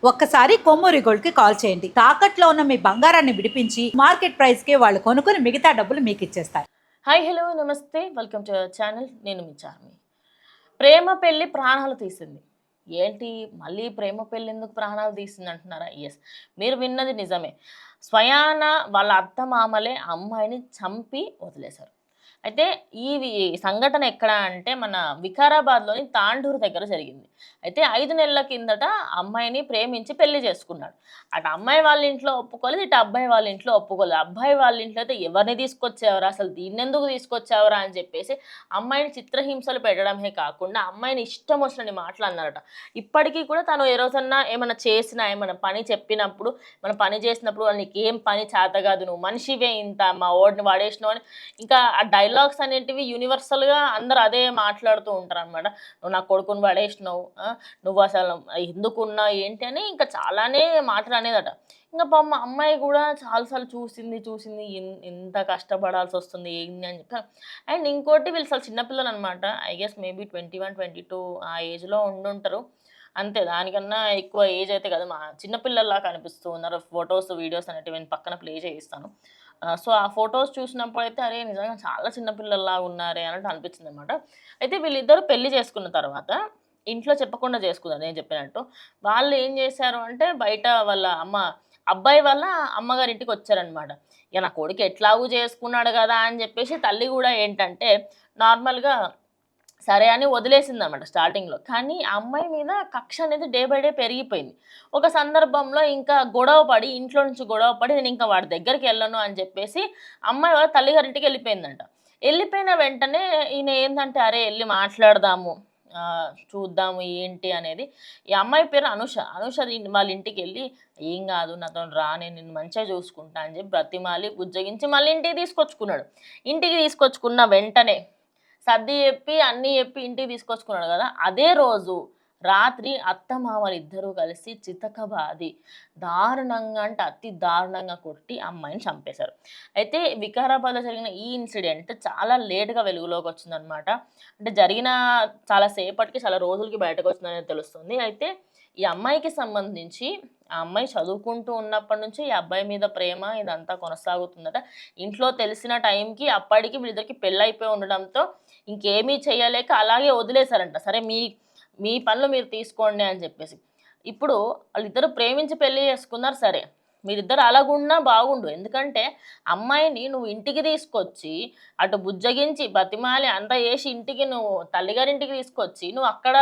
ఒక్కసారి కొమ్మూరి గోల్డ్ కి కాల్ చేయండి. తాకట్లో ఉన్న మీ బంగారాన్ని విడిపించి మార్కెట్ ప్రైస్ కి వాళ్ళు కొనుక్కుని మిగతా డబ్బులు మీకు ఇచ్చేస్తారు. హాయ్ హలో నమస్తే వెల్కమ్ టు అవర్ ఛానల్. నేను మీ చార్మి. ప్రేమ పెళ్లి ప్రాణాలు తీసింది. ఏంటి మళ్ళీ ప్రేమ పెళ్లి ఎందుకు ప్రాణాలు తీసింది అంటున్నారా? ఎస్, మీరు విన్నది నిజమే. స్వయాన వాళ్ళ అత్త మామలే అమ్మాయిని చంపి వదిలేశారు. అయితే ఈ సంఘటన ఎక్కడ అంటే మన వికారాబాద్లోని తాండూరు దగ్గర జరిగింది. అయితే 5 నెలల కిందట అమ్మాయిని ప్రేమించి పెళ్లి చేసుకున్నాడు. అటు అమ్మాయి వాళ్ళ ఇంట్లో ఒప్పుకోలేదు, ఇటు అబ్బాయి వాళ్ళ ఇంట్లో ఒప్పుకోలేదు. అబ్బాయి వాళ్ళ ఇంట్లో అయితే ఎవరిని తీసుకొచ్చేవరా, అసలు దీన్నెందుకు తీసుకొచ్చావరా అని చెప్పేసి అమ్మాయిని చిత్రహింసలు పెట్టడమే కాకుండా అమ్మాయిని ఇష్టం వచ్చినని మాట్లాడినారట. ఇప్పటికీ కూడా తను ఏ రోజన్నా ఏమైనా చేసినా, ఏమైనా పని చెప్పినప్పుడు, మన పని చేసినప్పుడు నీకు ఏం పని చేత కాదు, నువ్వు మనిషివే, ఇంత మా ఓడిని వాడేసినావు అని ఇంకా ఆ డైలాగ్స్ అనేటివి యూనివర్సల్గా అందరు అదే మాట్లాడుతూ ఉంటారు అనమాట. నువ్వు నా కొడుకుని పడేసినావు, నువ్వు అసలు ఎందుకున్నా ఏంటి అని ఇంకా చాలానే మాటలు అనేదట. ఇంకా పాపం అమ్మాయి కూడా చాలాసార్లు చూసింది ఎంత కష్టపడాల్సి వస్తుంది ఏంది అని చెప్పి. అండ్ ఇంకోటి వీళ్ళు అసలు చిన్నపిల్లలు అనమాట. ఐ గెస్ మేబీ 21, 22 ఆ ఏజ్లో ఉండుంటారు అంతే. దానికన్నా ఎక్కువ ఏజ్ అయితే కదా, మా చిన్నపిల్లల్లా కనిపిస్తూ ఉన్నారు. ఫొటోస్ వీడియోస్ అనేటివి నేను పక్కన ప్లే చేయిస్తాను. సో ఆ ఫొటోస్ చూసినప్పుడు అయితే అరే నిజంగా చాలా చిన్నపిల్లల్లా ఉన్నారే అన్నట్టు అనిపించింది అనమాట. అయితే వీళ్ళిద్దరూ పెళ్లి చేసుకున్న తర్వాత ఇంట్లో చెప్పకుండా చేసుకున్నారు. నేను చెప్పినట్టు వాళ్ళు ఏం చేశారు అంటే బయట వాళ్ళ అబ్బాయి వాళ్ళ అమ్మగారింటికి వచ్చారనమాట. ఇక నా కొడుకు ఎట్లాగూ చేసుకున్నాడు కదా అని చెప్పేసి తల్లి కూడా ఏంటంటే నార్మల్గా సరే అని వదిలేసిందనమాట స్టార్టింగ్లో. కానీ ఆ అమ్మాయి మీద కక్ష అనేది డే బై డే పెరిగిపోయింది. ఒక సందర్భంలో ఇంకా గొడవ పడి, ఇంట్లో నుంచి గొడవ పడి నేను ఇంకా వాడి దగ్గరికి వెళ్ళను అని చెప్పేసి అమ్మాయి వాళ్ళ తల్లిగారింటికి వెళ్ళిపోయిందంట. వెళ్ళిపోయిన వెంటనే ఈయన ఏంటంటే అరే వెళ్ళి మాట్లాడదాము, చూద్దాము ఏంటి అనేది. ఈ అమ్మాయి పేరు అనుష. వాళ్ళ ఇంటికి వెళ్ళి ఏం కాదు నాతో రా, నేను నిన్ను మంచిగా చూసుకుంటా అని చెప్పి బ్రతిమాలి బుజ్జగించి మళ్ళీ ఇంటికి తీసుకొచ్చుకున్నాడు. ఇంటికి తీసుకొచ్చుకున్న వెంటనే సర్ది చెప్పి అన్నీ చెప్పి ఇంటికి తీసుకొచ్చుకున్నాడు కదా, అదే రోజు రాత్రి అత్తమామలు ఇద్దరూ కలిసి చితకబాది దారుణంగా అంటే అతి దారుణంగా కొట్టి అమ్మాయిని చంపేశారు. అయితే వికారాబాద్లో జరిగిన ఈ ఇన్సిడెంట్ చాలా లేట్గా వెలుగులోకి వచ్చిందనమాట. అంటే జరిగిన చాలా సేపటికి, చాలా రోజులకి బయటకు వచ్చిందని తెలుస్తుంది. అయితే ఈ అమ్మాయికి సంబంధించి ఆ అమ్మాయి చదువుకుంటూ ఉన్నప్పటి నుంచి ఈ అబ్బాయి మీద ప్రేమ ఇదంతా కొనసాగుతుందట. ఇంట్లో తెలిసిన టైంకి అప్పటికి వీళ్ళిద్దరికి పెళ్ళైపోయి ఉండడంతో ఇంకేమీ చేయలేక అలాగే వదిలేశారంట. సరే మీ మీ పనులు మీరు తీసుకోండి అని చెప్పేసి. ఇప్పుడు వాళ్ళిద్దరూ ప్రేమించి పెళ్లి చేసుకున్నారు సరే, మీరిద్దరు అలాగున్నా బాగుండు. ఎందుకంటే అమ్మాయిని నువ్వు ఇంటికి తీసుకొచ్చి అటు బుజ్జగించి బతిమాలి అంతా చేసి ఇంటికి నువ్వు తల్లిగారింటికి తీసుకొచ్చి నువ్వు అక్కడ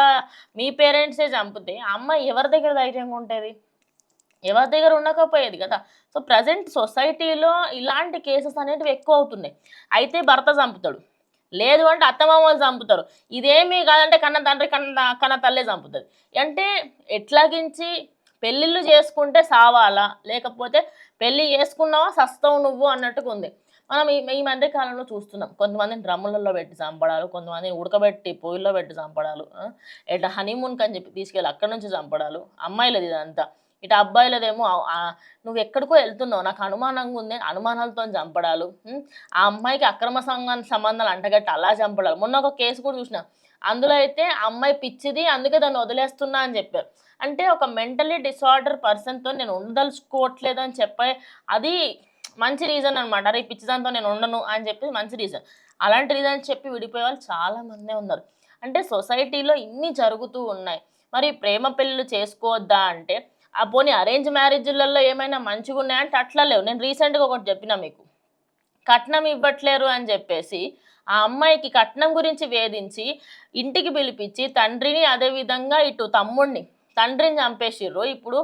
మీ పేరెంట్సే చంపితే ఆ అమ్మాయి ఎవరి దగ్గర ధైర్యంగా ఉంటుంది? ఎవరి దగ్గర ఉండకపోయేది కదా. సో ప్రజెంట్ సొసైటీలో ఇలాంటి కేసెస్ అనేటివి ఎక్కువ అవుతున్నాయి. అయితే భర్త చంపుతాడు, లేదు అంటే అత్తమామలు చంపుతారు. ఇదేమీ కాదంటే కన్న తండ్రి కన్న తల్లే చంపుతుంది. అంటే ఎట్లాగించి పెళ్ళిళ్ళు చేసుకుంటే సావాలా, లేకపోతే పెళ్ళి చేసుకున్నావా సస్తావు నువ్వు అన్నట్టుగా ఉంది. మనం ఈ మధ్య కాలంలో చూస్తున్నాం, కొంతమందిని డ్రమ్ములలో పెట్టి చంపడాలు, కొంతమందిని ఉడకబెట్టి పొయ్యిల్లో పెట్టి చంపడాలు, ఎట్లా హనీమూన్కి అని చెప్పి తీసుకెళ్ళి అక్కడి నుంచి చంపడాలు. అమ్మాయిలది ఇదంతా. ఇటు అబ్బాయిలదేమో నువ్వు ఎక్కడికో వెళ్తున్నావు నాకు అనుమానంగా ఉంది, అనుమానాలతో చంపడాలు. ఆ అమ్మాయికి అక్రమ సంబంధాలు అంటగట్టి అలా చంపడాలు. మొన్న ఒక కేసు కూడా చూసిన, అందులో అయితే ఆ అమ్మాయి పిచ్చిది అందుకే దాన్ని వదిలేస్తున్నా అని చెప్పారు. అంటే ఒక మెంటలీ డిసార్డర్ పర్సన్తో నేను ఉండదలుచుకోవట్లేదు అని చెప్పే అది మంచి రీజన్ అనమాట. అరే పిచ్చిదాంతో నేను ఉండను అని చెప్పి మంచి రీజన్. అలాంటి రీజన్ చెప్పి విడిపోయే వాళ్ళు చాలామందే ఉన్నారు. అంటే సొసైటీలో ఇన్ని జరుగుతూ ఉన్నాయి. మరి ప్రేమ పెళ్ళిళ్ళు చేసుకోవద్దా అంటే పోనీ అరేంజ్ మ్యారేజ్లలో ఏమైనా మంచిగా ఉన్నాయంటే అట్లా లేవు. నేను రీసెంట్గా ఒకటి చెప్పిన మీకు, కట్నం ఇవ్వట్లేరు అని చెప్పేసి ఆ అమ్మాయికి కట్నం గురించి వేధించి ఇంటికి పిలిపించి తండ్రిని, అదేవిధంగా ఇటు తండ్రిని చంపేసిర్రు. ఇప్పుడు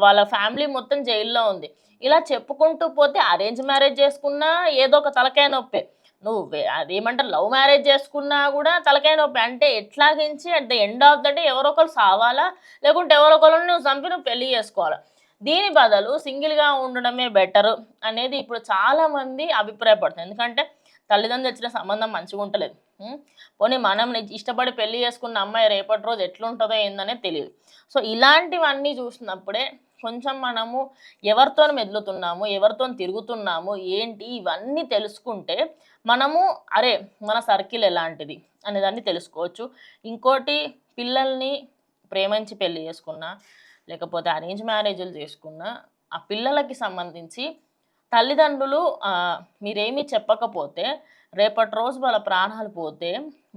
వాళ్ళ ఫ్యామిలీ మొత్తం జైల్లో ఉంది. ఇలా చెప్పుకుంటూ పోతే అరేంజ్ మ్యారేజ్ చేసుకున్నా ఏదో ఒక తలకాయ నొప్పే, నువ్వు అదేమంటారు లవ్ మ్యారేజ్ చేసుకున్నా కూడా తలకాయ నొప్పి. అంటే ఎట్లాగించి at the end of the day ఎవరో ఒకరు సావాలా, లేకుంటే ఎవరో ఒకరిని నువ్వు చంపి నువ్వు పెళ్లి చేసుకోవాలా. దీని బదులు సింగిల్గా ఉండడమే బెటర్ అనేది ఇప్పుడు చాలామంది అభిప్రాయపడుతుంది. ఎందుకంటే తల్లిదండ్రులు తెచ్చిన సంబంధం మంచిగా ఉంటలేదు. పోనీ మనం ఇష్టపడి పెళ్లి చేసుకున్న అమ్మాయి రేపటి రోజు ఎట్లుంటుందో ఏందనేది తెలియదు. సో ఇలాంటివన్నీ చూసినప్పుడే కొంచెం మనము ఎవరితో మెదులుతున్నాము, ఎవరితో తిరుగుతున్నాము ఏంటి ఇవన్నీ తెలుసుకుంటే మనము అరే మన సర్కిల్ ఎలాంటిది అనేదాన్ని తెలుసుకోవచ్చు. ఇంకోటి, పిల్లల్ని ప్రేమించి పెళ్లి చేసుకున్నా, లేకపోతే అరేంజ్ మ్యారేజ్లు చేసుకున్న ఆ పిల్లలకి సంబంధించి తల్లిదండ్రులు మీరేమీ చెప్పకపోతే రేపటి రోజు వాళ్ళ ప్రాణాలు పోతే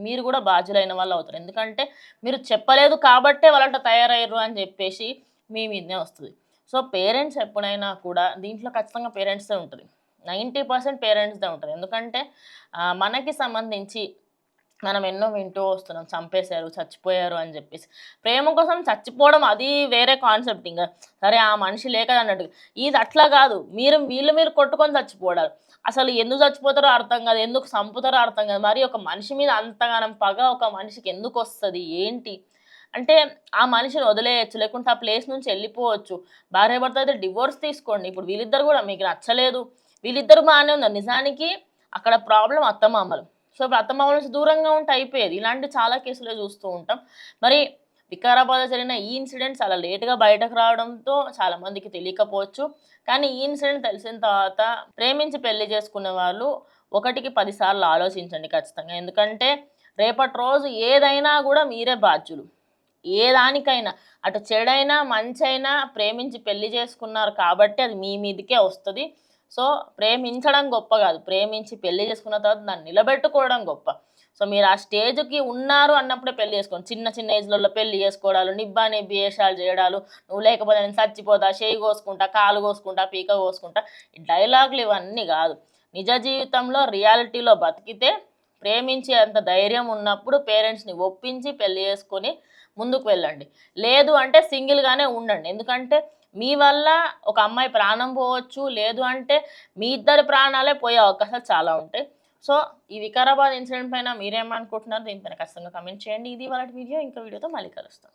మీరు కూడా బాధ్యులైన వాళ్ళు అవుతారు. ఎందుకంటే మీరు చెప్పలేదు కాబట్టే వాళ్ళంట తయారయ్యారు అని చెప్పేసి మీ మీదనే వస్తుంది. సో పేరెంట్స్ ఎప్పుడైనా కూడా దీంట్లో ఖచ్చితంగా పేరెంట్స్దే ఉంటుంది. 90% పేరెంట్స్దే ఉంటుంది. ఎందుకంటే మనకి సంబంధించి మనం ఎన్నో వింటూ వస్తున్నాం. చంపేశారు, చచ్చిపోయారు అని చెప్పేసి. ప్రేమ కోసం చచ్చిపోవడం అది వేరే కాన్సెప్ట్. ఇంకా సరే ఆ మనిషి లేక అన్నట్టు. ఇది అట్లా కాదు. వీళ్ళు కొట్టుకొని చచ్చిపోవడాలు. అసలు ఎందుకు చచ్చిపోతారో అర్థం కాదు. ఎందుకు చంపుతారో అర్థం కాదు. మరి ఒక మనిషి మీద అంతగానం పగ ఒక మనిషికి ఎందుకు వస్తుంది ఏంటి అంటే ఆ మనిషిని వదిలేయచ్చు, లేకుంటే ఆ ప్లేస్ నుంచి వెళ్ళిపోవచ్చు. భార్యాభర్త అయితే డివోర్స్ తీసుకోండి. ఇప్పుడు వీళ్ళిద్దరు కూడా మీకు నచ్చలేదు, వీళ్ళిద్దరు బాగానే ఉన్నారు. నిజానికి అక్కడ ప్రాబ్లం అత్తమామలు. సో ఇప్పుడు అత్తమామల నుంచి దూరంగా ఉంటే అయిపోయేది. ఇలాంటి చాలా కేసులే చూస్తూ ఉంటాం. మరి వికారాబాద్లో జరిగిన ఈ ఇన్సిడెంట్ చాలా లేటుగా బయటకు రావడంతో చాలామందికి తెలియకపోవచ్చు. కానీ ఈ ఇన్సిడెంట్ తెలిసిన తర్వాత ప్రేమించి పెళ్లి చేసుకునే వాళ్ళు 1కి 10 సార్లు ఆలోచించండి ఖచ్చితంగా. ఎందుకంటే రేపటి రోజు ఏదైనా కూడా మీరే బాధ్యులు. ఏ దానికైనా అటు చెడైనా మంచైనా ప్రేమించి పెళ్లి చేసుకున్నారు కాబట్టి అది మీ మీదకే వస్తుంది. సో ప్రేమించడం గొప్ప కాదు, ప్రేమించి పెళ్లి చేసుకున్న తర్వాత దాన్ని నిలబెట్టుకోవడం గొప్ప. సో మీరు ఆ స్టేజ్కి ఉన్నారు అన్నప్పుడే పెళ్లి చేసుకోండి. చిన్న చిన్న ఏజ్లలో పెళ్లి చేసుకోవడాలు, నిబ్బా నిబ్బి వేషాలు చేయడాలు, నువ్వు లేకపోతే నేను చచ్చిపోతా, చేయి కోసుకుంటా, కాలు కోసుకుంటా, పీక కోసుకుంటా, ఈ డైలాగులు ఇవన్నీ కాదు. నిజ జీవితంలో రియాలిటీలో బతికితే ప్రేమించే అంత ధైర్యం ఉన్నప్పుడు పేరెంట్స్ని ఒప్పించి పెళ్లి చేసుకొని ముందుకు వెళ్ళండి. లేదు అంటే సింగిల్గానే ఉండండి. ఎందుకంటే మీ వల్ల ఒక అమ్మాయి ప్రాణం పోవచ్చు, లేదు అంటే మీ ఇద్దరి ప్రాణాలే పోయే అవకాశాలు చాలా ఉంటాయి. సో ఈ వికారాబాద్ ఇన్సిడెంట్ పైన మీరేమనుకుంటున్నారు? దీనిపైన ఖచ్చితంగా కమెంట్ చేయండి. ఇది వాళ్ళ వీడియో. ఇంకా వీడియోతో మళ్ళీ కలుస్తాం.